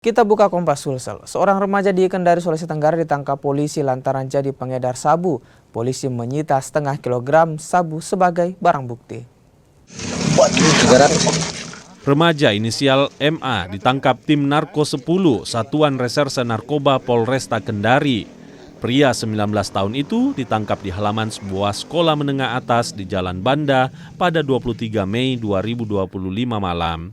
Kita buka Kompas Sulsel. Seorang remaja di Kendari, Sulawesi Tenggara ditangkap polisi lantaran jadi pengedar sabu. Polisi menyita setengah kilogram sabu sebagai barang bukti. Remaja inisial MA ditangkap tim Narko 10 Satuan Reserse Narkoba Polresta Kendari. Pria 19 tahun itu ditangkap di halaman sebuah sekolah menengah atas di Jalan Banda pada 23 Mei 2025 malam.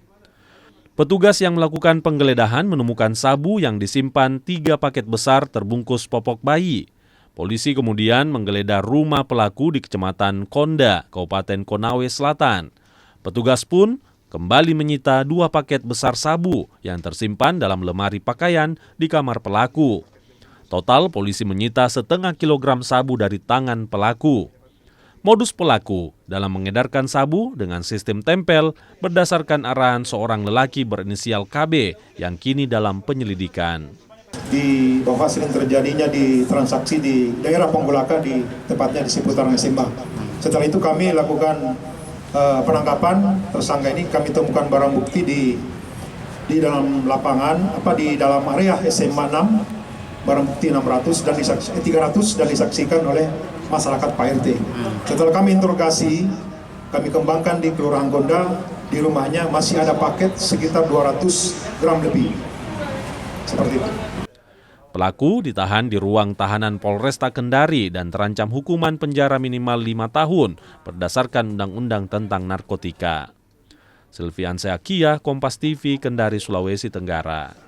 Petugas yang melakukan penggeledahan menemukan sabu yang disimpan 3 paket besar terbungkus popok bayi. Polisi kemudian menggeledah rumah pelaku di Kecamatan Konda, Kabupaten Konawe Selatan. Petugas pun kembali menyita 2 paket besar sabu yang tersimpan dalam lemari pakaian di kamar pelaku. Total polisi menyita setengah kilogram sabu dari tangan pelaku. Modus pelaku dalam mengedarkan sabu dengan sistem tempel berdasarkan arahan seorang lelaki berinisial KB yang kini dalam penyelidikan. Di bahwa sering terjadinya di transaksi di daerah Ponggolaka, di tepatnya di seputaran SMA. Setelah itu kami lakukan penangkapan tersangka ini, kami temukan barang bukti di dalam lapangan, di dalam area SMA 6, barang bukti 300 dan disaksikan oleh masyarakat Pak RT. Setelah kami interogasi, kami kembangkan di Kelurahan Gonda, di rumahnya masih ada paket sekitar 200 gram lebih. Seperti itu. Pelaku ditahan di ruang tahanan Polresta Kendari dan terancam hukuman penjara minimal 5 tahun berdasarkan Undang-Undang tentang Narkotika. Silvian Seakia, Kompas TV, Kendari, Sulawesi Tenggara.